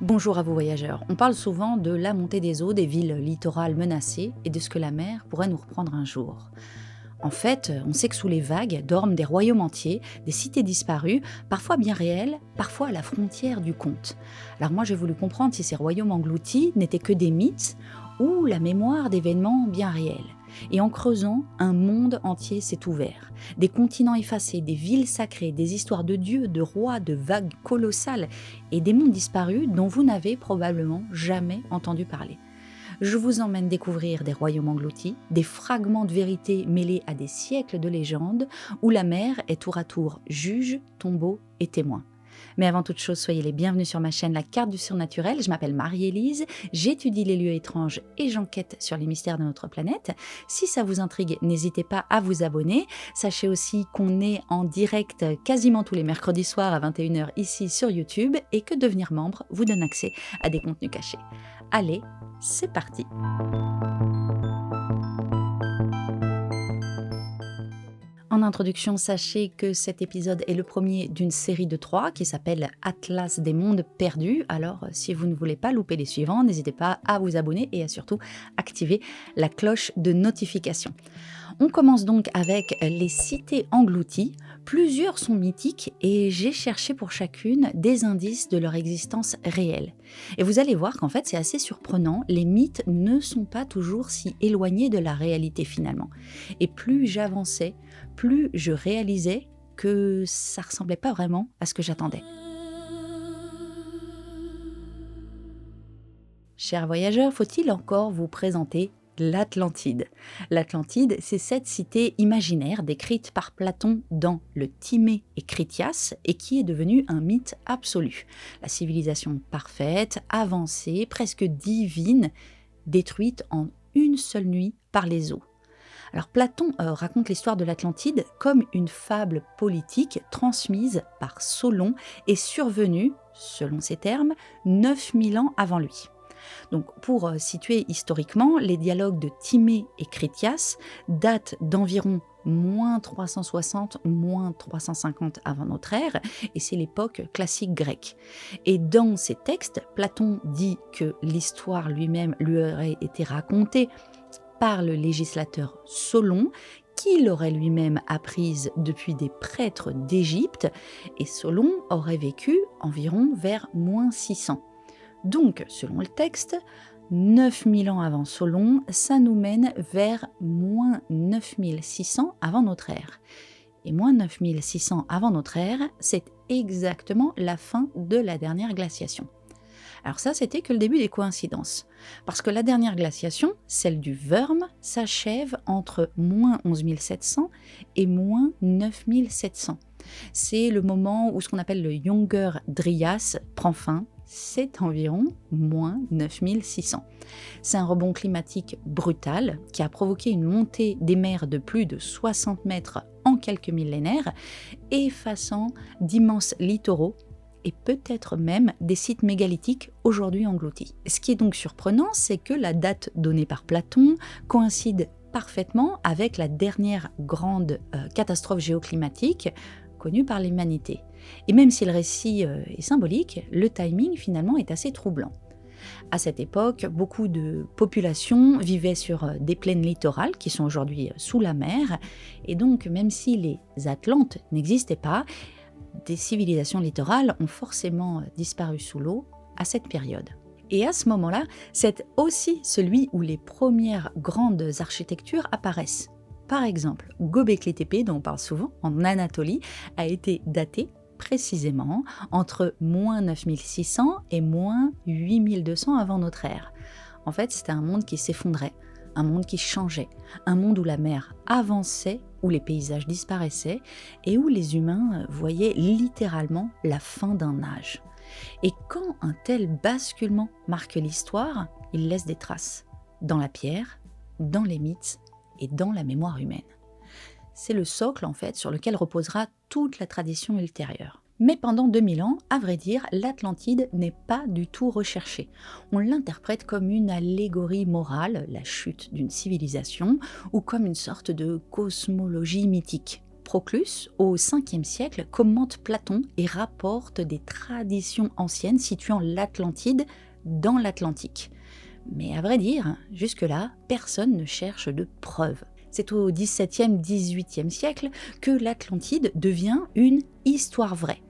Bonjour à vous voyageurs. On parle souvent de la montée des eaux des villes littorales menacées et de ce que la mer pourrait nous reprendre un jour. En fait, on sait que sous les vagues dorment des royaumes entiers, des cités disparues, parfois bien réelles, parfois à la frontière du conte. Alors moi j'ai voulu comprendre si ces royaumes engloutis n'étaient que des mythes ou la mémoire d'événements bien réels. Et en creusant, un monde entier s'est ouvert. Des continents effacés, des villes sacrées, des histoires de dieux, de rois, de vagues colossales et des mondes disparus dont vous n'avez probablement jamais entendu parler. Je vous emmène découvrir des royaumes engloutis, des fragments de vérité mêlés à des siècles de légendes, où la mer est tour à tour juge, tombeau et témoin. Mais avant toute chose, soyez les bienvenus sur ma chaîne La Carte du Surnaturel. Je m'appelle Marie-Élise, j'étudie les lieux étranges et j'enquête sur les mystères de notre planète. Si ça vous intrigue, n'hésitez pas à vous abonner. Sachez aussi qu'on est en direct quasiment tous les mercredis soirs à 21h ici sur YouTube et que devenir membre vous donne accès à des contenus cachés. Allez, c'est parti! En introduction, sachez que cet épisode est le premier d'une série de 3 qui s'appelle Atlas des mondes perdus. Alors, si vous ne voulez pas louper les suivants, n'hésitez pas à vous abonner et à surtout activer la cloche de notification. On commence donc avec les cités englouties. Plusieurs sont mythiques et j'ai cherché pour chacune des indices de leur existence réelle. Et vous allez voir qu'en fait c'est assez surprenant, les mythes ne sont pas toujours si éloignés de la réalité finalement. Et plus j'avançais, plus je réalisais que ça ressemblait pas vraiment à ce que j'attendais. Chers voyageurs, faut-il encore vous présenter l'Atlantide? L'Atlantide, c'est cette cité imaginaire décrite par Platon dans le Timée et Critias et qui est devenue un mythe absolu. La civilisation parfaite, avancée, presque divine, détruite en une seule nuit par les eaux. Alors Platon raconte l'histoire de l'Atlantide comme une fable politique transmise par Solon et survenue, selon ses termes, 9000 ans avant lui. Donc, pour situer historiquement, les dialogues de Timée et Critias datent d'environ moins 360, moins 350 avant notre ère, et c'est l'époque classique grecque. Et dans ces textes, Platon dit que l'histoire lui-même lui aurait été racontée par le législateur Solon, qui l'aurait lui-même apprise depuis des prêtres d'Égypte, et Solon aurait vécu environ vers moins 600. Donc, selon le texte, 9000 ans avant Solon, ça nous mène vers moins 9600 avant notre ère. Et moins 9600 avant notre ère, c'est exactement la fin de la dernière glaciation. Alors ça, c'était que le début des coïncidences. Parce que la dernière glaciation, celle du Würm, s'achève entre moins 11700 et moins 9700. C'est le moment où ce qu'on appelle le Younger Dryas prend fin. C'est environ moins 9600. C'est un rebond climatique brutal qui a provoqué une montée des mers de plus de 60 mètres en quelques millénaires, effaçant d'immenses littoraux et peut-être même des sites mégalithiques aujourd'hui engloutis. Ce qui est donc surprenant, c'est que la date donnée par Platon coïncide parfaitement avec la dernière grande catastrophe géoclimatique connue par l'humanité. Et même si le récit est symbolique, le timing finalement est assez troublant. À cette époque, beaucoup de populations vivaient sur des plaines littorales qui sont aujourd'hui sous la mer, et donc même si les Atlantes n'existaient pas, des civilisations littorales ont forcément disparu sous l'eau à cette période. Et à ce moment-là, c'est aussi celui où les premières grandes architectures apparaissent. Par exemple, Göbekli Tepe, dont on parle souvent, en Anatolie, a été daté précisément entre moins 9600 et moins 8200 avant notre ère. En fait, c'était un monde qui s'effondrait, un monde qui changeait, un monde où la mer avançait, où les paysages disparaissaient et où les humains voyaient littéralement la fin d'un âge. Et quand un tel basculement marque l'histoire, il laisse des traces, dans la pierre, dans les mythes et dans la mémoire humaine. C'est le socle en fait sur lequel reposera toute la tradition ultérieure. Mais pendant 2000 ans, à vrai dire, l'Atlantide n'est pas du tout recherchée. On l'interprète comme une allégorie morale, la chute d'une civilisation, ou comme une sorte de cosmologie mythique. Proclus, au 5e siècle, commente Platon et rapporte des traditions anciennes situant l'Atlantide dans l'Atlantique. Mais à vrai dire, jusque-là, personne ne cherche de preuves. C'est au XVIIe, XVIIIe siècle que l'Atlantide devient une histoire vraie.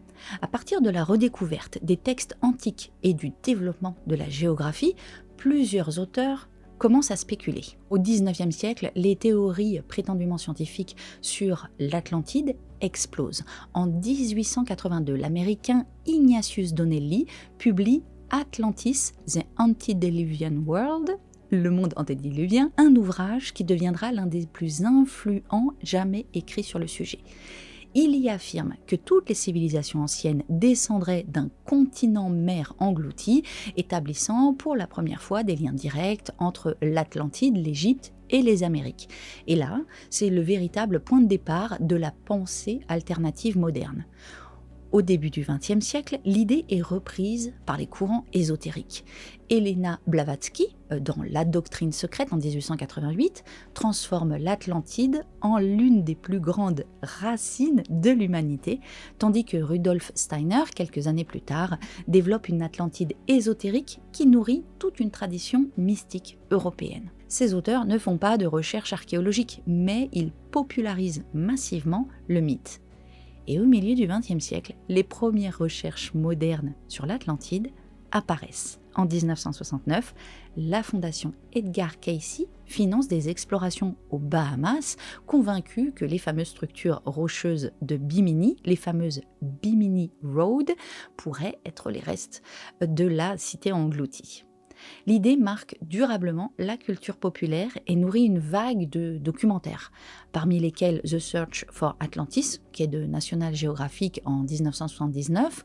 À partir de la redécouverte des textes antiques et du développement de la géographie, plusieurs auteurs commencent à spéculer. Au XIXe siècle, les théories prétendument scientifiques sur l'Atlantide explosent. En 1882, l'Américain Ignatius Donnelly publie Atlantis, The Antediluvian World, le monde antédiluvien, un ouvrage qui deviendra l'un des plus influents jamais écrits sur le sujet. Il y affirme que toutes les civilisations anciennes descendraient d'un continent-mer englouti, établissant pour la première fois des liens directs entre l'Atlantide, l'Égypte et les Amériques. Et là, c'est le véritable point de départ de la pensée alternative moderne. Au début du XXe siècle, l'idée est reprise par les courants ésotériques. Helena Blavatsky, dans La doctrine secrète en 1888, transforme l'Atlantide en l'une des plus grandes racines de l'humanité, tandis que Rudolf Steiner, quelques années plus tard, développe une Atlantide ésotérique qui nourrit toute une tradition mystique européenne. Ces auteurs ne font pas de recherche archéologique, mais ils popularisent massivement le mythe. Et au milieu du XXe siècle, les premières recherches modernes sur l'Atlantide apparaissent. En 1969, la fondation Edgar Cayce finance des explorations aux Bahamas, convaincue que les fameuses structures rocheuses de Bimini, les fameuses Bimini Road, pourraient être les restes de la cité engloutie. L'idée marque durablement la culture populaire et nourrit une vague de documentaires, parmi lesquels The Search for Atlantis, qui est de National Geographic en 1979,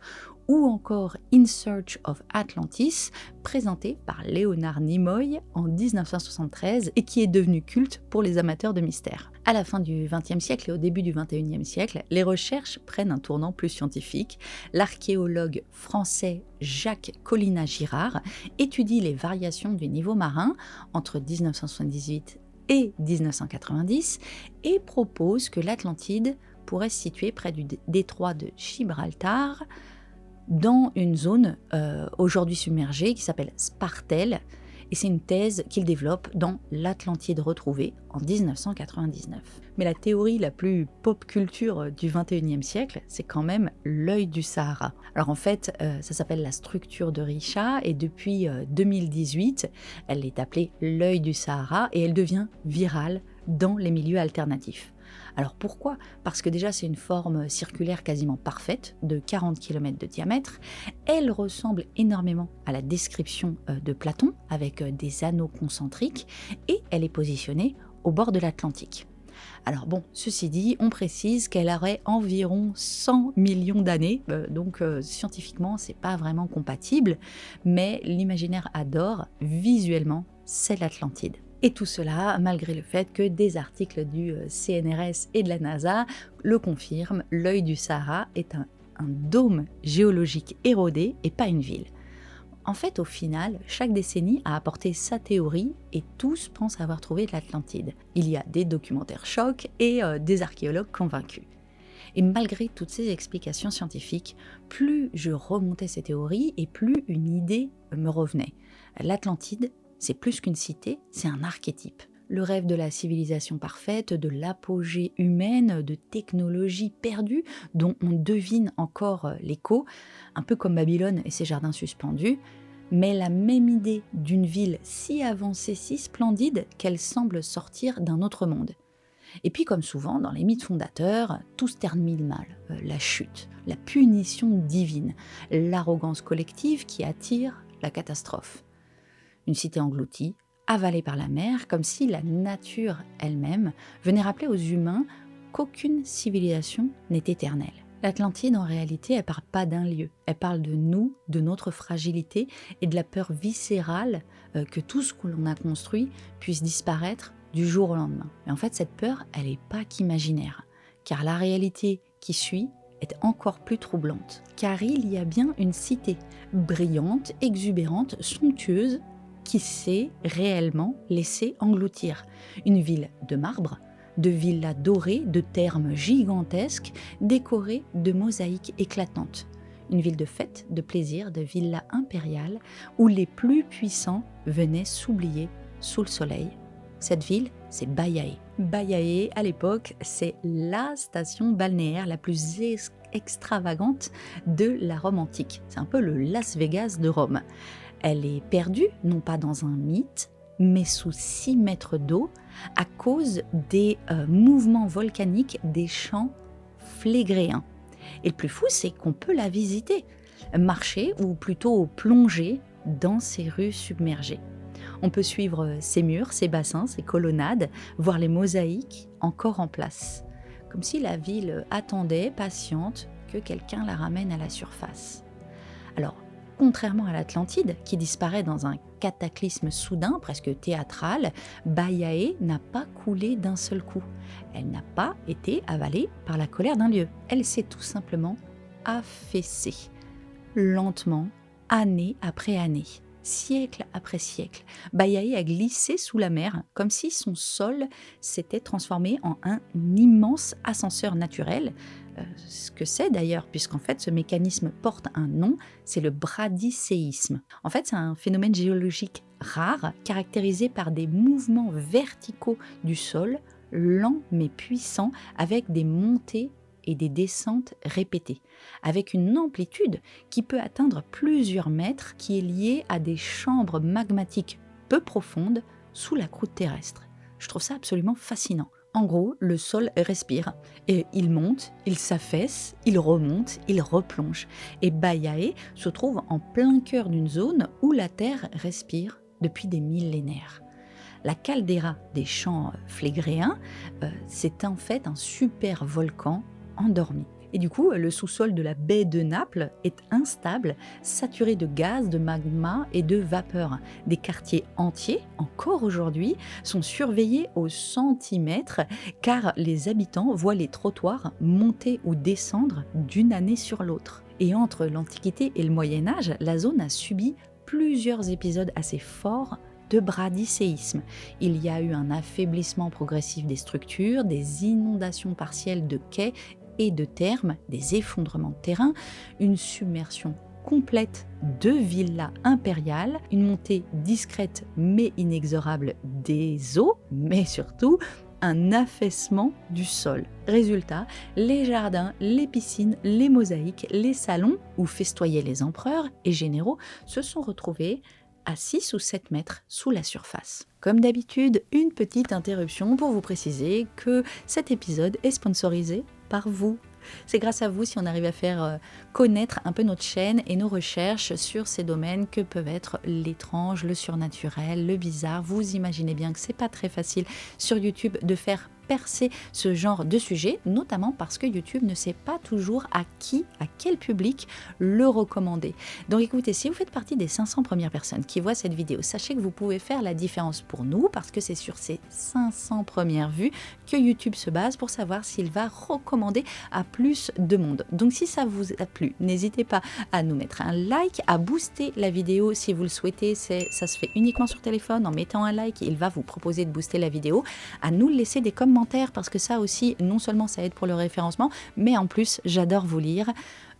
ou encore In Search of Atlantis, présenté par Leonard Nimoy en 1973 et qui est devenu culte pour les amateurs de mystère. À la fin du XXe siècle et au début du XXIe siècle, les recherches prennent un tournant plus scientifique. L'archéologue français Jacques Collina-Girard étudie les variations du niveau marin entre 1978 et 1990 et propose que l'Atlantide pourrait se situer près du détroit de Gibraltar, dans une zone aujourd'hui submergée qui s'appelle Spartel, et c'est une thèse qu'il développe dans L'Atlantide retrouvée en 1999. Mais la théorie la plus pop culture du 21e siècle, c'est quand même l'œil du Sahara. Alors en fait, ça s'appelle la structure de Richa, et depuis 2018, elle est appelée l'œil du Sahara, et elle devient virale dans les milieux alternatifs. Alors pourquoi ? Parce que déjà c'est une forme circulaire quasiment parfaite, de 40 km de diamètre. Elle ressemble énormément à la description de Platon, avec des anneaux concentriques, et elle est positionnée au bord de l'Atlantique. Alors bon, ceci dit, on précise qu'elle aurait environ 100 millions d'années, donc scientifiquement c'est pas vraiment compatible, mais l'imaginaire adore, visuellement, c'est l'Atlantide. Et tout cela, malgré le fait que des articles du CNRS et de la NASA le confirment, l'œil du Sahara est un dôme géologique érodé et pas une ville. En fait, au final, chaque décennie a apporté sa théorie et tous pensent avoir trouvé l'Atlantide. Il y a des documentaires chocs et des archéologues convaincus. Et malgré toutes ces explications scientifiques, plus je remontais ces théories et plus une idée me revenait. L'Atlantide, c'est plus qu'une cité, c'est un archétype. Le rêve de la civilisation parfaite, de l'apogée humaine, de technologies perdues dont on devine encore l'écho, un peu comme Babylone et ses jardins suspendus, mais la même idée d'une ville si avancée, si splendide qu'elle semble sortir d'un autre monde. Et puis comme souvent dans les mythes fondateurs, tout se termine mal. La chute, la punition divine, l'arrogance collective qui attire la catastrophe. Une cité engloutie, avalée par la mer, comme si la nature elle-même venait rappeler aux humains qu'aucune civilisation n'est éternelle. L'Atlantide, en réalité, elle parle pas d'un lieu, elle parle de nous, de notre fragilité et de la peur viscérale que tout ce que l'on a construit puisse disparaître du jour au lendemain. Mais en fait, cette peur, elle n'est pas qu'imaginaire, car la réalité qui suit est encore plus troublante. Car il y a bien une cité, brillante, exubérante, somptueuse, qui s'est réellement laissée engloutir. Une ville de marbre, de villas dorées, de thermes gigantesques, décorées de mosaïques éclatantes. Une ville de fête, de plaisir, de villa impériale, où les plus puissants venaient s'oublier sous le soleil. Cette ville, c'est Baiae. Baiae, à l'époque, c'est la station balnéaire la plus extravagante de la Rome antique. C'est un peu le Las Vegas de Rome. Elle est perdue, non pas dans un mythe, mais sous 6 mètres d'eau, à cause des mouvements volcaniques des champs Flégréens. Et le plus fou, c'est qu'on peut la visiter, marcher ou plutôt plonger dans ces rues submergées. On peut suivre ses murs, ses bassins, ses colonnades, voir les mosaïques encore en place. Comme si la ville attendait, patiente, que quelqu'un la ramène à la surface. Alors, contrairement à l'Atlantide, qui disparaît dans un cataclysme soudain, presque théâtral, Baiae n'a pas coulé d'un seul coup. Elle n'a pas été avalée par la colère d'un lieu. Elle s'est tout simplement affaissée, lentement, année après année. Siècle après siècle, Baiae a glissé sous la mer comme si son sol s'était transformé en un immense ascenseur naturel. Ce que c'est d'ailleurs, puisqu'en fait ce mécanisme porte un nom, c'est le bradyséisme. En fait, c'est un phénomène géologique rare, caractérisé par des mouvements verticaux du sol, lents mais puissants, avec des montées et des descentes répétées, avec une amplitude qui peut atteindre plusieurs mètres, qui est liée à des chambres magmatiques peu profondes sous la croûte terrestre. Je trouve ça absolument fascinant. En gros, le sol respire, et il monte, il s'affaisse, il remonte, il replonge. Et Baiae se trouve en plein cœur d'une zone où la Terre respire depuis des millénaires. La caldeira des champs Flégréens, c'est en fait un super volcan endormi. Et du coup, le sous-sol de la baie de Naples est instable, saturé de gaz, de magma et de vapeur. Des quartiers entiers, encore aujourd'hui, sont surveillés au centimètre car les habitants voient les trottoirs monter ou descendre d'une année sur l'autre. Et entre l'Antiquité et le Moyen-Âge, la zone a subi plusieurs épisodes assez forts de bradyséisme. Il y a eu un affaiblissement progressif des structures, des inondations partielles de quais et de thermes, des effondrements de terrain, une submersion complète de villas impériales, une montée discrète mais inexorable des eaux, mais surtout un affaissement du sol. Résultat, les jardins, les piscines, les mosaïques, les salons où festoyaient les empereurs et généraux se sont retrouvés à 6 ou 7 mètres sous la surface. Comme d'habitude, une petite interruption pour vous préciser que cet épisode est sponsorisé par vous. C'est grâce à vous si on arrive à faire connaître un peu notre chaîne et nos recherches sur ces domaines que peuvent être l'étrange, le surnaturel, le bizarre. Vous imaginez bien que c'est pas très facile sur YouTube de faire percer ce genre de sujet, notamment parce que YouTube ne sait pas toujours à quel public le recommander. Donc écoutez, si vous faites partie des 500 premières personnes qui voient cette vidéo, sachez que vous pouvez faire la différence pour nous, parce que c'est sur ces 500 premières vues que YouTube se base pour savoir s'il va recommander à plus de monde. Donc si ça vous a plu, n'hésitez pas à nous mettre un like, à booster la vidéo si vous le souhaitez. Ça se fait uniquement sur téléphone. En mettant un like, il va vous proposer de booster la vidéo, à nous laisser des commentaires, parce que ça aussi, non seulement ça aide pour le référencement, mais en plus, j'adore vous lire.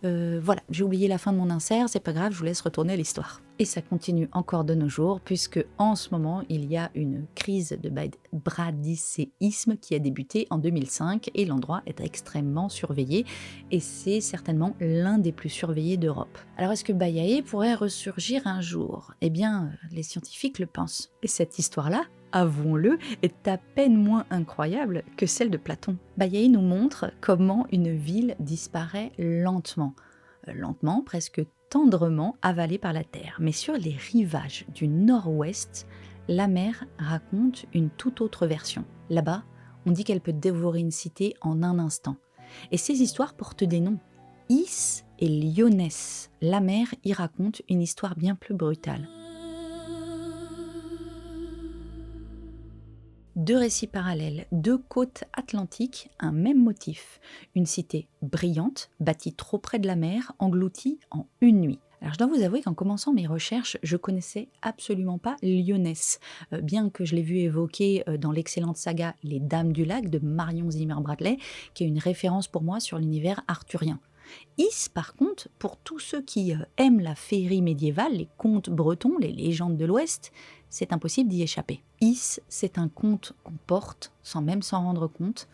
Voilà, j'ai oublié la fin de mon insert, c'est pas grave, je vous laisse retourner à l'histoire. Et ça continue encore de nos jours, puisque en ce moment, il y a une crise de bradyséisme qui a débuté en 2005 et l'endroit est extrêmement surveillé et c'est certainement l'un des plus surveillés d'Europe. Alors est-ce que Baiae pourrait ressurgir un jour? Eh bien, les scientifiques le pensent. Et cette histoire-là, avouons-le, est à peine moins incroyable que celle de Platon. Baiae nous montre comment une ville disparaît lentement, presque tendrement avalée par la terre. Mais sur les rivages du nord-ouest, la mer raconte une toute autre version. Là-bas, on dit qu'elle peut dévorer une cité en un instant. Et ces histoires portent des noms. Is et Lyonesse. La mer y raconte une histoire bien plus brutale. Deux récits parallèles, deux côtes atlantiques, un même motif. Une cité brillante, bâtie trop près de la mer, engloutie en une nuit. Alors, je dois vous avouer qu'en commençant mes recherches, je connaissais absolument pas Lyonesse, bien que je l'ai vu évoquer dans l'excellente saga Les Dames du Lac de Marion Zimmer Bradley, qui est une référence pour moi sur l'univers arthurien. Is, par contre, pour tous ceux qui aiment la féerie médiévale, les contes bretons, les légendes de l'Ouest, c'est impossible d'y échapper. Is, c'est un conte qu'on porte, sans même s'en rendre compte,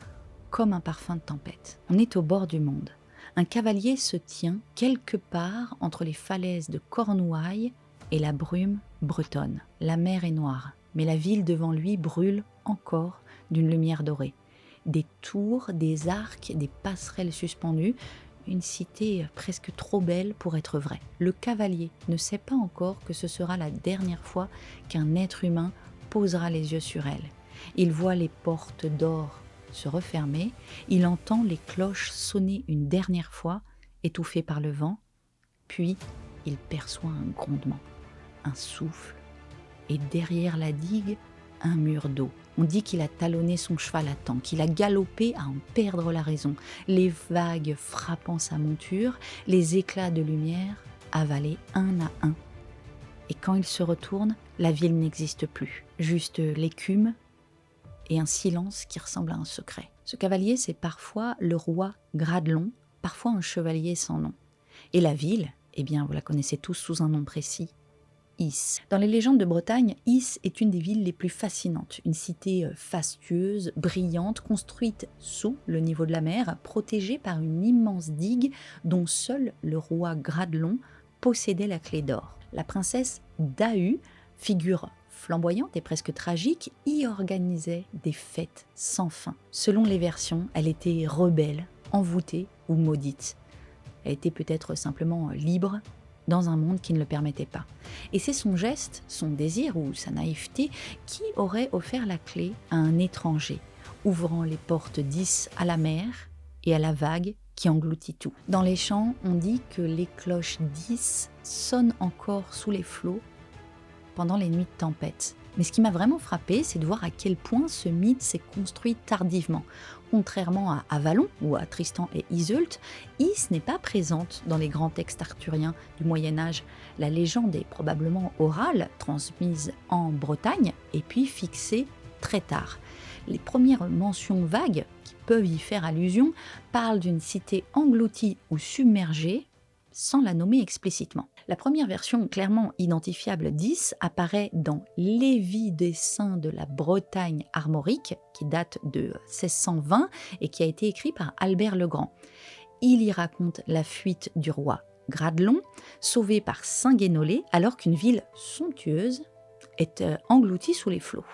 comme un parfum de tempête. On est au bord du monde. Un cavalier se tient quelque part entre les falaises de Cornouailles et la brume bretonne. La mer est noire, mais la ville devant lui brûle encore d'une lumière dorée. Des tours, des arcs, des passerelles suspendues, une cité presque trop belle pour être vraie. Le cavalier ne sait pas encore que ce sera la dernière fois qu'un être humain posera les yeux sur elle. Il voit les portes d'or se refermer, il entend les cloches sonner une dernière fois, étouffées par le vent, puis il perçoit un grondement, un souffle, et derrière la digue, un mur d'eau. On dit qu'il a talonné son cheval à temps, qu'il a galopé à en perdre la raison, les vagues frappant sa monture, les éclats de lumière avalés un à un. Et quand il se retourne, la ville n'existe plus, juste l'écume et un silence qui ressemble à un secret. Ce cavalier, c'est parfois le roi Gradelon, parfois un chevalier sans nom. Et la ville, eh bien, vous la connaissez tous sous un nom précis, Is. Dans les légendes de Bretagne, Is est une des villes les plus fascinantes. Une cité fastueuse, brillante, construite sous le niveau de la mer, protégée par une immense digue dont seul le roi Gradelon possédait la clé d'or. La princesse Dahu, figure flamboyante et presque tragique, y organisait des fêtes sans fin. Selon les versions, elle était rebelle, envoûtée ou maudite. Elle était peut-être simplement libre dans un monde qui ne le permettait pas. Et c'est son geste, son désir ou sa naïveté qui aurait offert la clé à un étranger, ouvrant les portes d'Is à la mer et à la vague qui engloutit tout. Dans les chants, on dit que les cloches d'Is sonnent encore sous les flots pendant les nuits de tempête. Mais ce qui m'a vraiment frappé, c'est de voir à quel point ce mythe s'est construit tardivement. Contrairement à Avalon ou à Tristan et Iseult, Is n'est pas présente dans les grands textes arthuriens du Moyen-Âge. La légende est probablement orale, transmise en Bretagne et puis fixée très tard. Les premières mentions vagues, qui peuvent y faire allusion, parlent d'une cité engloutie ou submergée, sans la nommer explicitement. La première version clairement identifiable d'Is apparaît dans Lévi des Saints de la Bretagne armorique, qui date de 1620 et qui a été écrit par Albert le Grand. Il y raconte la fuite du roi Gradelon, sauvé par Saint Guénolé, alors qu'une ville somptueuse est engloutie sous les flots.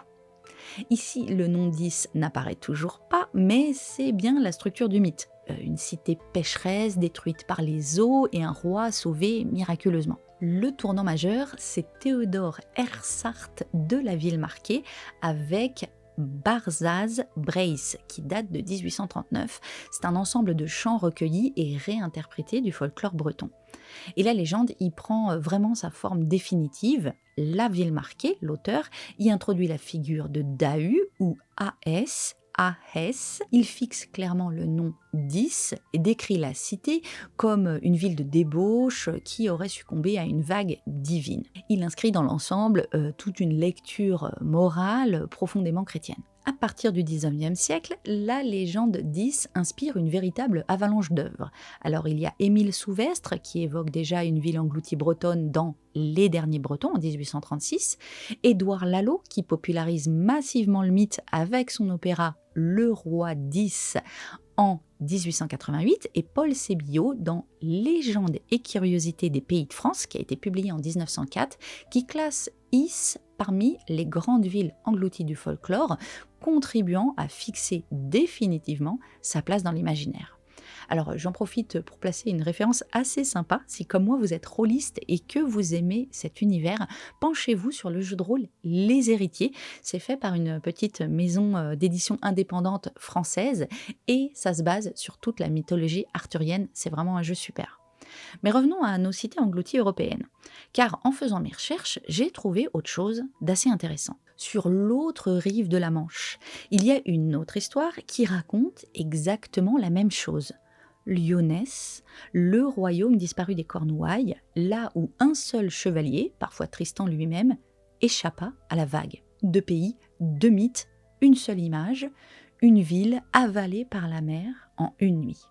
Ici, le nom d'Is n'apparaît toujours pas, mais c'est bien la structure du mythe. Une cité pécheresse détruite par les eaux et un roi sauvé miraculeusement. Le tournant majeur, c'est Théodore Hersart de la ville marquée avec Barzaz Breis, qui date de 1839. C'est un ensemble de chants recueillis et réinterprétés du folklore breton. Et la légende y prend vraiment sa forme définitive. La ville marquée, l'auteur, y introduit la figure de Dahu ou As. Il fixe clairement le nom d'Is et décrit la cité comme une ville de débauche qui aurait succombé à une vague divine. Il inscrit dans l'ensemble toute une lecture morale profondément chrétienne. À partir du XIXe siècle, la légende d'Is inspire une véritable avalanche d'œuvres. Alors il y a Émile Souvestre qui évoque déjà une ville engloutie bretonne dans Les Derniers Bretons en 1836, Édouard Lalo qui popularise massivement le mythe avec son opéra Le Roi d'Is en 1888 et Paul Sébillot dans Légendes et curiosités des pays de France qui a été publié en 1904 qui classe Is parmi les grandes villes englouties du folklore, contribuant à fixer définitivement sa place dans l'imaginaire. Alors j'en profite pour placer une référence assez sympa. Si comme moi vous êtes rôliste et que vous aimez cet univers, penchez-vous sur le jeu de rôle Les Héritiers. C'est fait par une petite maison d'édition indépendante française et ça se base sur toute la mythologie arthurienne. C'est vraiment un jeu super. Mais revenons à nos cités englouties européennes, car en faisant mes recherches, j'ai trouvé autre chose d'assez intéressant. Sur l'autre rive de la Manche, il y a une autre histoire qui raconte exactement la même chose. Lyonesse, le royaume disparu des Cornouailles, là où un seul chevalier, parfois Tristan lui-même, échappa à la vague. 2 pays, 2 mythes, une seule image, une ville avalée par la mer en une nuit.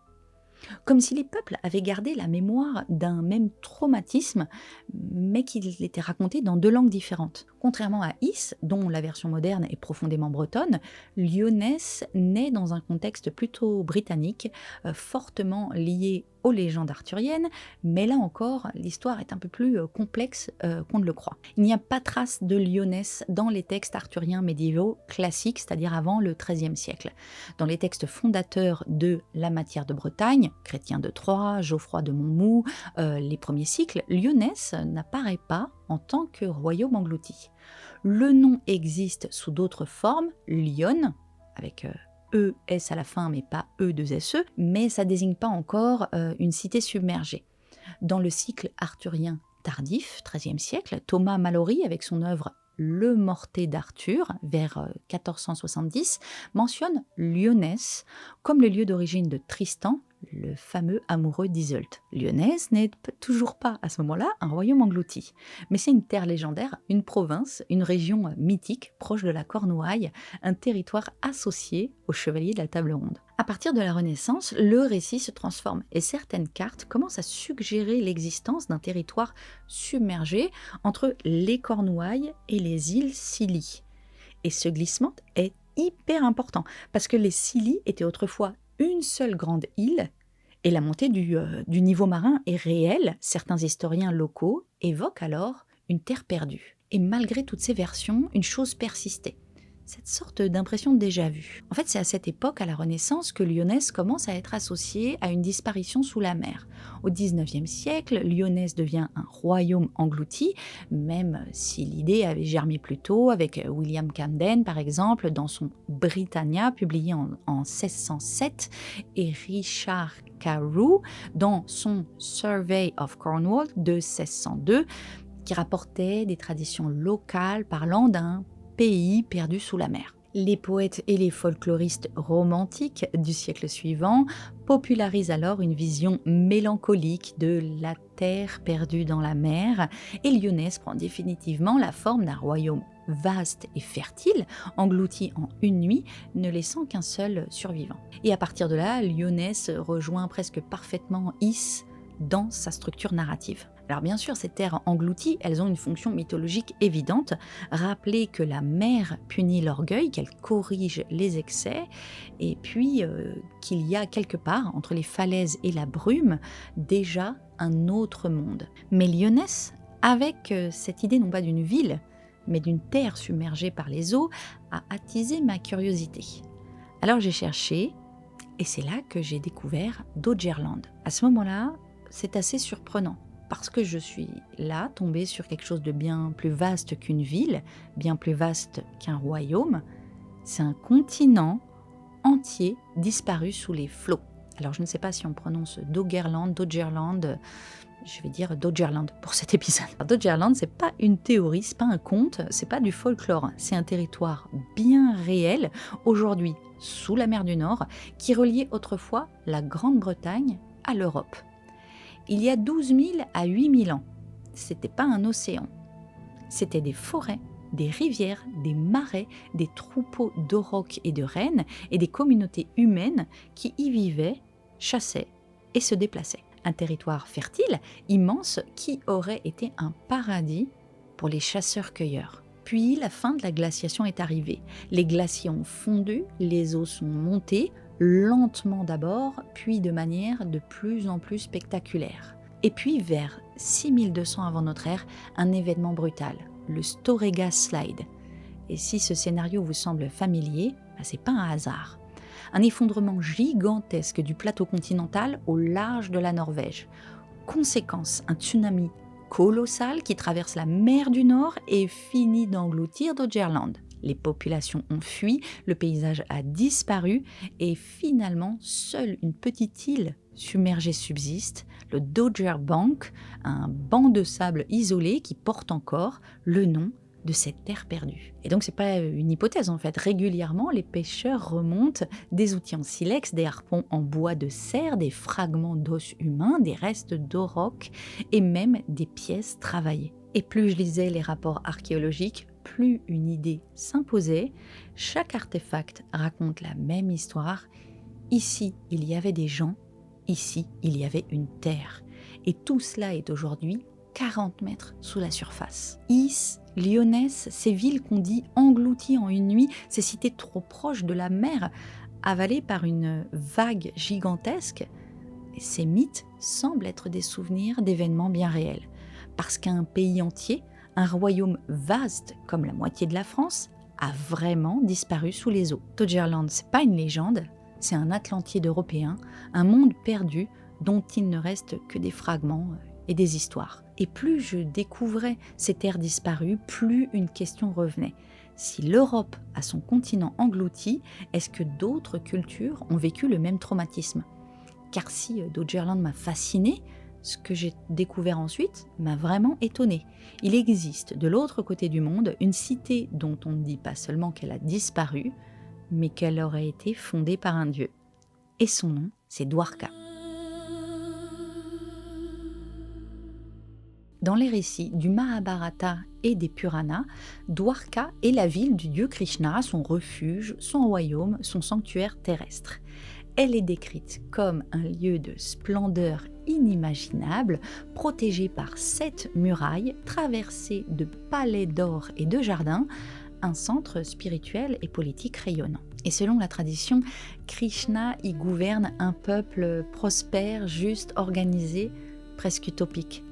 Comme si les peuples avaient gardé la mémoire d'un même traumatisme, mais qu'il était raconté dans 2 langues différentes. Contrairement à Is, dont la version moderne est profondément bretonne, Lyonesse naît dans un contexte plutôt britannique, fortement lié aux légendes arthuriennes, mais là encore, l'histoire est un peu plus complexe qu'on ne le croit. Il n'y a pas trace de Lyonesse dans les textes arthuriens médiévaux classiques, c'est-à-dire avant le XIIIe siècle. Dans les textes fondateurs de la matière de Bretagne, Chrétien de Troyes, Geoffroy de Monmouth, les premiers cycles, Lyonesse n'apparaît pas en tant que royaume englouti. Le nom existe sous d'autres formes, Lyon, avec ES à la fin, mais pas E2SE, mais ça désigne pas encore une cité submergée. Dans le cycle arthurien tardif, XIIIe siècle, Thomas Malory, avec son œuvre Le Mortet d'Arthur, vers 1470, mentionne Lyonesse comme le lieu d'origine de Tristan, le fameux amoureux d'Iseult. Lyonesse n'est toujours pas à ce moment-là un royaume englouti, mais c'est une terre légendaire, une province, une région mythique proche de la Cornouaille, un territoire associé aux chevaliers de la table ronde. À partir de la Renaissance, le récit se transforme et certaines cartes commencent à suggérer l'existence d'un territoire submergé entre les Cornouailles et les îles Scilly. Et ce glissement est hyper important parce que les Scilly étaient autrefois une seule grande île et la montée du niveau marin est réelle. Certains historiens locaux évoquent alors une terre perdue. Et malgré toutes ces versions, une chose persistait. Cette sorte d'impression de déjà-vu. En fait, c'est à cette époque, à la Renaissance, que Lyonesse commence à être associée à une disparition sous la mer. Au XIXe siècle, Lyonesse devient un royaume englouti, même si l'idée avait germé plus tôt, avec William Camden, par exemple, dans son Britannia, publié en 1607, et Richard Carew, dans son Survey of Cornwall de 1602, qui rapportait des traditions locales parlant d'un pays perdu sous la mer. Les poètes et les folkloristes romantiques du siècle suivant popularisent alors une vision mélancolique de la terre perdue dans la mer, et Lyonesse prend définitivement la forme d'un royaume vaste et fertile, englouti en une nuit, ne laissant qu'un seul survivant. Et à partir de là, Lyonesse rejoint presque parfaitement Is dans sa structure narrative. Alors bien sûr, ces terres englouties, elles ont une fonction mythologique évidente, rappeler que la mer punit l'orgueil, qu'elle corrige les excès, et puis qu'il y a quelque part, entre les falaises et la brume, déjà un autre monde. Mais Lyonesse, avec cette idée non pas d'une ville, mais d'une terre submergée par les eaux, a attisé ma curiosité. Alors j'ai cherché, et c'est là que j'ai découvert Dodgerland. À ce moment-là, c'est assez surprenant. Parce que je suis là, tombée sur quelque chose de bien plus vaste qu'une ville, bien plus vaste qu'un royaume. C'est un continent entier disparu sous les flots. Alors je ne sais pas si on prononce Doggerland, je vais dire Dodgerland pour cet épisode. Alors, Dodgerland, c'est pas une théorie, c'est pas un conte, c'est pas du folklore. C'est un territoire bien réel, aujourd'hui sous la mer du Nord, qui reliait autrefois la Grande-Bretagne à l'Europe. Il y a 12 000 à 8 000 ans, c'était pas un océan, c'était des forêts, des rivières, des marais, des troupeaux d'aurochs et de rennes et des communautés humaines qui y vivaient, chassaient et se déplaçaient. Un territoire fertile, immense, qui aurait été un paradis pour les chasseurs-cueilleurs. Puis la fin de la glaciation est arrivée. Les glaciers ont fondu, les eaux sont montées, lentement d'abord, puis de manière de plus en plus spectaculaire. Et puis vers 6200 avant notre ère, un événement brutal, le Storegga Slide. Et si ce scénario vous semble familier, c'est pas un hasard. Un effondrement gigantesque du plateau continental au large de la Norvège. Conséquence, un tsunami colossal qui traverse la mer du Nord et finit d'engloutir Dodgerland. Les populations ont fui, le paysage a disparu et finalement, seule une petite île submergée subsiste, le Dodger Bank, un banc de sable isolé qui porte encore le nom de cette terre perdue. Et donc c'est pas une hypothèse en fait. Régulièrement, les pêcheurs remontent des outils en silex, des harpons en bois de cerf, des fragments d'os humains, des restes d'aurochs et même des pièces travaillées. Et plus je lisais les rapports archéologiques, plus une idée s'imposait. Chaque artefact raconte la même histoire. Ici, il y avait des gens. Ici, il y avait une terre. Et tout cela est aujourd'hui 40 mètres sous la surface. Is, Lyonesse, ces villes qu'on dit englouties en une nuit, ces cités trop proches de la mer, avalées par une vague gigantesque, ces mythes semblent être des souvenirs d'événements bien réels. Parce qu'un pays entier, un royaume vaste comme la moitié de la France, a vraiment disparu sous les eaux. Doggerland, c'est pas une légende, c'est un Atlantide européen, un monde perdu dont il ne reste que des fragments et des histoires. Et plus je découvrais ces terres disparues, plus une question revenait. Si l'Europe a son continent englouti, est-ce que d'autres cultures ont vécu le même traumatisme ? Car si Doggerland m'a fasciné, ce que j'ai découvert ensuite m'a vraiment étonné. Il existe de l'autre côté du monde une cité dont on ne dit pas seulement qu'elle a disparu, mais qu'elle aurait été fondée par un dieu. Et son nom, c'est Dwarka. Dans les récits du Mahabharata et des Puranas, Dwarka est la ville du dieu Krishna, son refuge, son royaume, son sanctuaire terrestre. Elle est décrite comme un lieu de splendeur inimaginable, protégé par 7 murailles, traversé de palais d'or et de jardins, un centre spirituel et politique rayonnant. Et selon la tradition, Krishna y gouverne un peuple prospère, juste, organisé, presque utopique.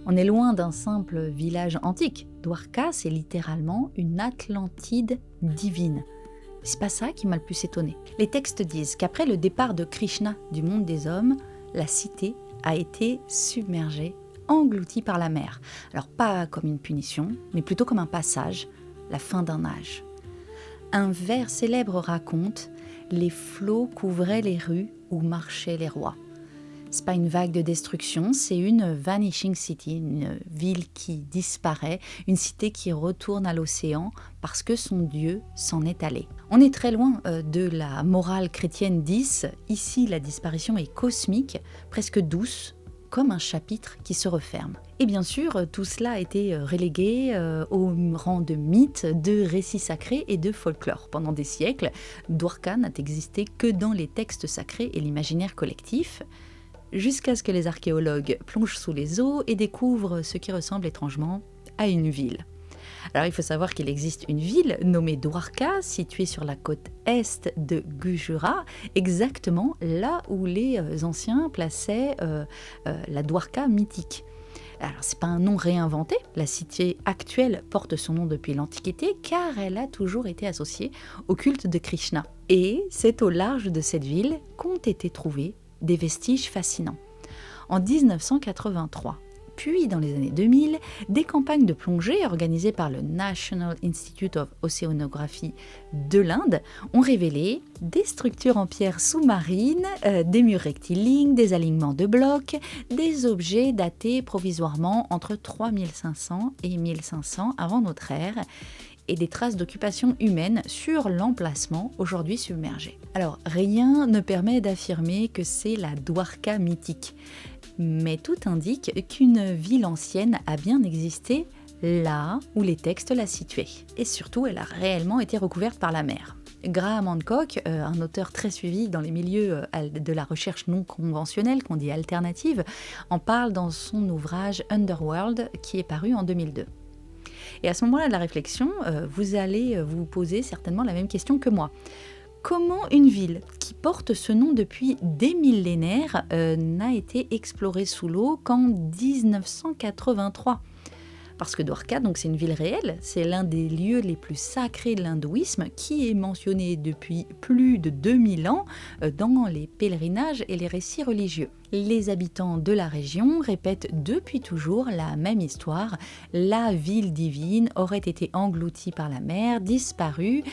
On est loin d'un simple village antique. Dwarka, c'est littéralement une Atlantide divine. C'est pas ça qui m'a le plus étonné. Les textes disent qu'après le départ de Krishna du monde des hommes, la cité a été submergée, engloutie par la mer. Alors pas comme une punition, mais plutôt comme un passage, la fin d'un âge. Un vers célèbre raconte « Les flots couvraient les rues où marchaient les rois ». C'est pas une vague de destruction, c'est une vanishing city, une ville qui disparaît, une cité qui retourne à l'océan parce que son Dieu s'en est allé. On est très loin de la morale chrétienne 10. Ici, la disparition est cosmique, presque douce, comme un chapitre qui se referme. Et bien sûr, tout cela a été relégué au rang de mythes, de récits sacrés et de folklore. Pendant des siècles, Dwarka n'a existé que dans les textes sacrés et l'imaginaire collectif, jusqu'à ce que les archéologues plongent sous les eaux et découvrent ce qui ressemble étrangement à une ville. Alors il faut savoir qu'il existe une ville nommée Dwarka, située sur la côte est de Gujrat, exactement là où les anciens plaçaient la Dwarka mythique. Alors c'est pas un nom réinventé, la cité actuelle porte son nom depuis l'Antiquité car elle a toujours été associée au culte de Krishna. Et c'est au large de cette ville qu'ont été trouvés des vestiges fascinants. En 1983, puis dans les années 2000, des campagnes de plongée organisées par le National Institute of Oceanography de l'Inde ont révélé des structures en pierre sous-marine, des murs rectilignes, des alignements de blocs, des objets datés provisoirement entre 3500 et 1500 avant notre ère, et des traces d'occupation humaine sur l'emplacement aujourd'hui submergé. Alors, rien ne permet d'affirmer que c'est la Dwarka mythique, mais tout indique qu'une ville ancienne a bien existé là où les textes la situaient. Et surtout, elle a réellement été recouverte par la mer. Graham Hancock, un auteur très suivi dans les milieux de la recherche non conventionnelle, qu'on dit alternative, en parle dans son ouvrage Underworld, qui est paru en 2002. Et à ce moment-là de la réflexion, vous allez vous poser certainement la même question que moi. Comment une ville qui porte ce nom depuis des millénaires n'a été explorée sous l'eau qu'en 1983 ? Parce que Dwarka, donc c'est une ville réelle, c'est l'un des lieux les plus sacrés de l'hindouisme qui est mentionné depuis plus de 2000 ans dans les pèlerinages et les récits religieux. Les habitants de la région répètent depuis toujours la même histoire. La ville divine aurait été engloutie par la mer, disparue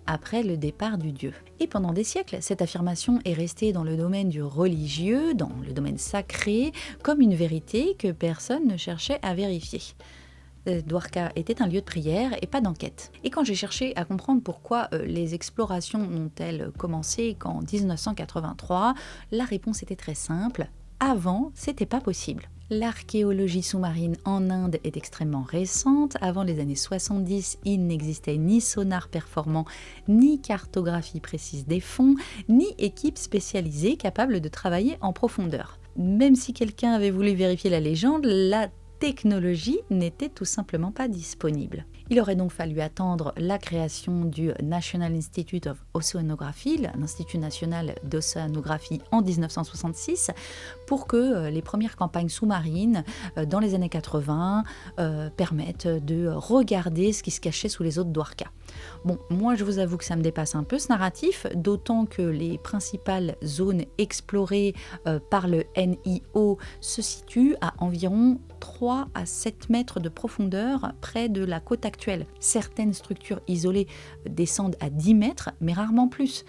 après le départ du dieu. Et pendant des siècles, cette affirmation est restée dans le domaine du religieux, dans le domaine sacré, comme une vérité que personne ne cherchait à vérifier. Dwarka était un lieu de prière et pas d'enquête. Et quand j'ai cherché à comprendre pourquoi les explorations n'ont-elles commencé qu'en 1983, la réponse était très simple. Avant, c'était pas possible. L'archéologie sous-marine en Inde est extrêmement récente. Avant les années 70, il n'existait ni sonar performant, ni cartographie précise des fonds, ni équipe spécialisée capable de travailler en profondeur. Même si quelqu'un avait voulu vérifier la légende, la technologie n'était tout simplement pas disponible. Il aurait donc fallu attendre la création du National Institute of Oceanography, l'Institut national d'océanographie, en 1966, pour que les premières campagnes sous-marines dans les années 80 permettent de regarder ce qui se cachait sous les eaux de Dwarka. Bon, moi je vous avoue que ça me dépasse un peu ce narratif, d'autant que les principales zones explorées par le NIO se situent à environ 3 à 7 mètres de profondeur près de la côte actuelle. Certaines structures isolées descendent à 10 mètres, mais rarement plus.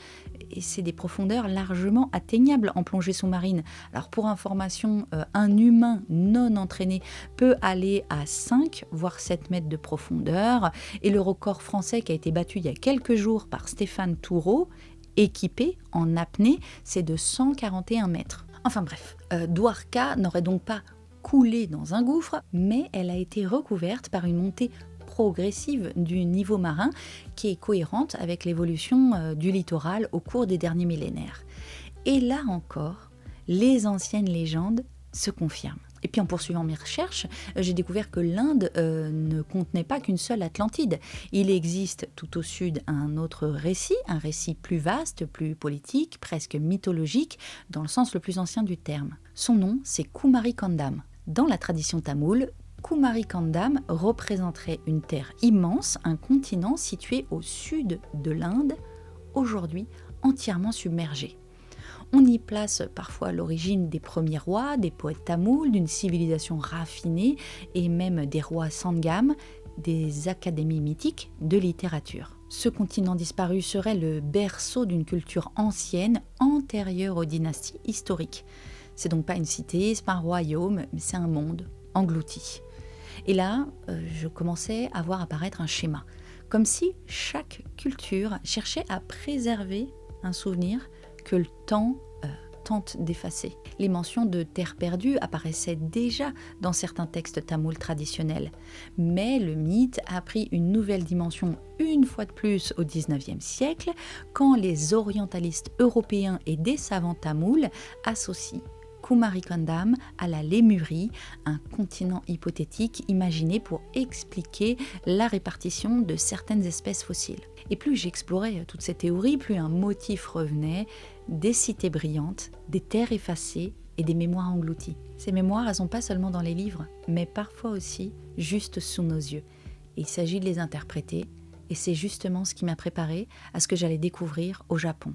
Et c'est des profondeurs largement atteignables en plongée sous-marine. Alors pour information, un humain non entraîné peut aller à 5 voire 7 mètres de profondeur. Et le record français qui a été battu il y a quelques jours par Stéphane Toureau, équipé en apnée, c'est de 141 mètres. Enfin bref, Dwarka n'aurait donc pas coulé dans un gouffre, mais elle a été recouverte par une montée progressive du niveau marin qui est cohérente avec l'évolution du littoral au cours des derniers millénaires. Et là encore, les anciennes légendes se confirment. Et puis en poursuivant mes recherches, j'ai découvert que l'Inde ne contenait pas qu'une seule Atlantide. Il existe tout au sud un autre récit, un récit plus vaste, plus politique, presque mythologique, dans le sens le plus ancien du terme. Son nom, c'est Kumarikandam. Dans la tradition tamoule, Kumarikandam représenterait une terre immense, un continent situé au sud de l'Inde, aujourd'hui entièrement submergé. On y place parfois l'origine des premiers rois, des poètes tamouls, d'une civilisation raffinée et même des rois sangam, des académies mythiques de littérature. Ce continent disparu serait le berceau d'une culture ancienne, antérieure aux dynasties historiques. C'est donc pas une cité, c'est pas un royaume, mais c'est un monde englouti. Et là, je commençais à voir apparaître un schéma, comme si chaque culture cherchait à préserver un souvenir que le temps tente d'effacer. Les mentions de terre perdue apparaissaient déjà dans certains textes tamouls traditionnels, mais le mythe a pris une nouvelle dimension une fois de plus au XIXe siècle, quand les orientalistes européens et des savants tamouls associent Kumarikandam à la Lémurie, un continent hypothétique imaginé pour expliquer la répartition de certaines espèces fossiles. Et plus j'explorais toutes ces théories, plus un motif revenait, des cités brillantes, des terres effacées et des mémoires englouties. Ces mémoires, elles ne sont pas seulement dans les livres, mais parfois aussi juste sous nos yeux. Et il s'agit de les interpréter, et c'est justement ce qui m'a préparé à ce que j'allais découvrir au Japon.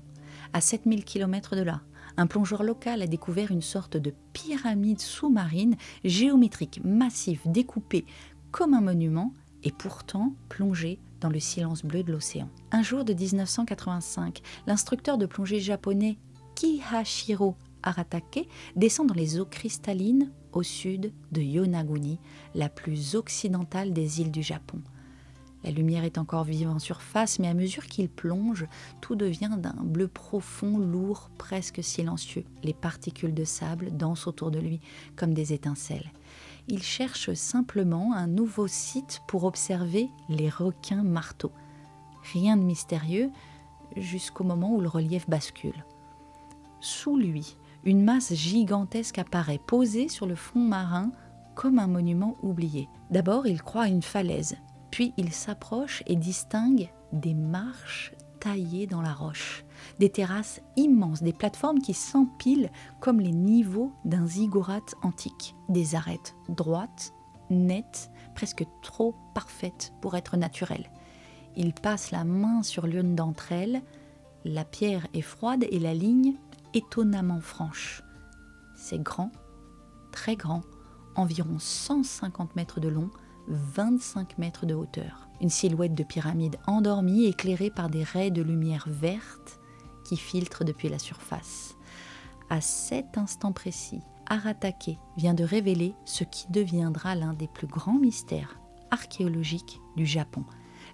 À 7000 km de là, un plongeur local a découvert une sorte de pyramide sous-marine géométrique massive découpée comme un monument et pourtant plongée dans le silence bleu de l'océan. Un jour de 1985, l'instructeur de plongée japonais Kihachiro Aratake descend dans les eaux cristallines au sud de Yonaguni, la plus occidentale des îles du Japon. La lumière est encore vive en surface, mais à mesure qu'il plonge, tout devient d'un bleu profond, lourd, presque silencieux. Les particules de sable dansent autour de lui comme des étincelles. Il cherche simplement un nouveau site pour observer les requins marteaux. Rien de mystérieux, jusqu'au moment où le relief bascule. Sous lui, une masse gigantesque apparaît, posée sur le fond marin comme un monument oublié. D'abord, il croit à une falaise. Puis il s'approche et distingue des marches taillées dans la roche, des terrasses immenses, des plateformes qui s'empilent comme les niveaux d'un ziggurat antique, des arêtes droites, nettes, presque trop parfaites pour être naturelles. Il passe la main sur l'une d'entre elles, la pierre est froide et la ligne étonnamment franche. C'est grand, très grand, environ 150 mètres de long, 25 mètres de hauteur. Une silhouette de pyramide endormie éclairée par des raies de lumière verte qui filtrent depuis la surface. À cet instant précis, Aratake vient de révéler ce qui deviendra l'un des plus grands mystères archéologique du Japon.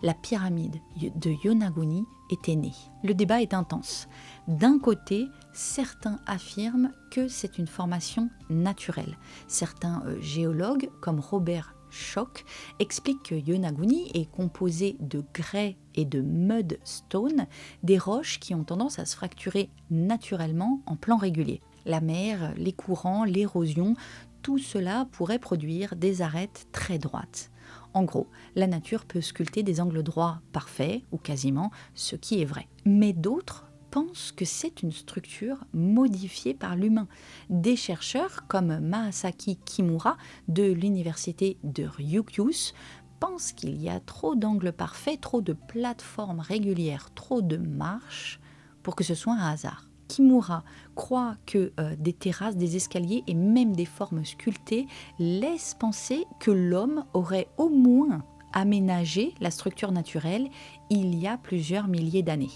La pyramide de Yonaguni était née. Le débat est intense. D'un côté, certains affirment que c'est une formation naturelle. Certains géologues, comme Robert Schoch, expliquent que Yonaguni est composé de grès et de mudstone, des roches qui ont tendance à se fracturer naturellement en plan régulier. La mer, les courants, l'érosion, tout cela pourrait produire des arêtes très droites. En gros, la nature peut sculpter des angles droits parfaits, ou quasiment, ce qui est vrai. Mais d'autres pensent que c'est une structure modifiée par l'humain. Des chercheurs comme Masaaki Kimura de l'université de Ryukyu pensent qu'il y a trop d'angles parfaits, trop de plateformes régulières, trop de marches pour que ce soit un hasard. Kimura croit que des terrasses, des escaliers et même des formes sculptées laissent penser que l'homme aurait au moins aménagé la structure naturelle il y a plusieurs milliers d'années.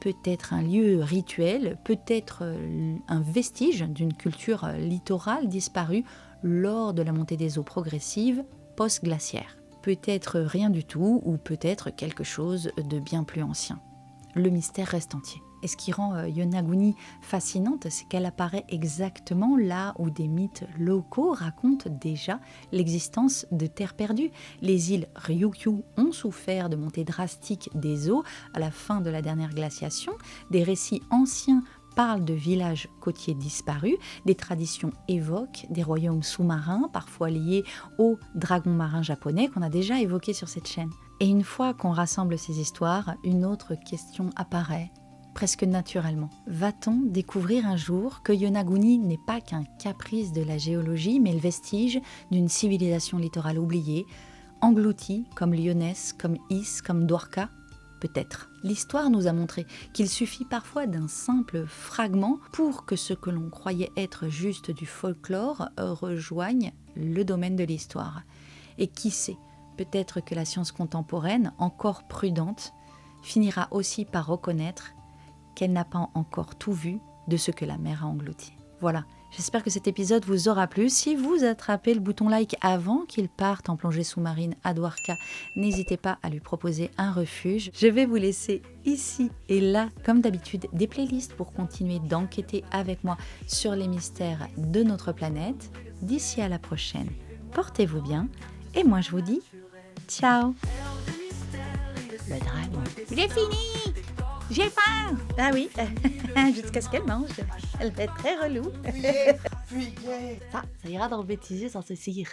Peut-être un lieu rituel, peut-être un vestige d'une culture littorale disparue lors de la montée des eaux progressive post-glaciaire. Peut-être rien du tout ou peut-être quelque chose de bien plus ancien. Le mystère reste entier. Et ce qui rend Yonaguni fascinante, c'est qu'elle apparaît exactement là où des mythes locaux racontent déjà l'existence de terres perdues. Les îles Ryukyu ont souffert de montées drastiques des eaux à la fin de la dernière glaciation. Des récits anciens parlent de villages côtiers disparus. Des traditions évoquent des royaumes sous-marins, parfois liés aux dragons marins japonais qu'on a déjà évoqués sur cette chaîne. Et une fois qu'on rassemble ces histoires, une autre question apparaît. Presque naturellement. Va-t-on découvrir un jour que Yonaguni n'est pas qu'un caprice de la géologie, mais le vestige d'une civilisation littorale oubliée, engloutie comme Lyonesse, comme Is, comme Dwarka? Peut-être. L'histoire nous a montré qu'il suffit parfois d'un simple fragment pour que ce que l'on croyait être juste du folklore rejoigne le domaine de l'histoire. Et qui sait, peut-être que la science contemporaine, encore prudente, finira aussi par reconnaître qu'elle n'a pas encore tout vu de ce que la mer a englouti. Voilà, j'espère que cet épisode vous aura plu. Si vous attrapez le bouton like avant qu'il parte en plongée sous-marine à Dwarka, n'hésitez pas à lui proposer un refuge. Je vais vous laisser ici et là, comme d'habitude, des playlists pour continuer d'enquêter avec moi sur les mystères de notre planète. D'ici à la prochaine, portez-vous bien et moi je vous dis ciao. Le dragon. J'ai fini. J'ai faim. Ah oui, jusqu'à ce qu'elle mange. Elle va être très relou. Ça ira dans le bêtisier sans se cire.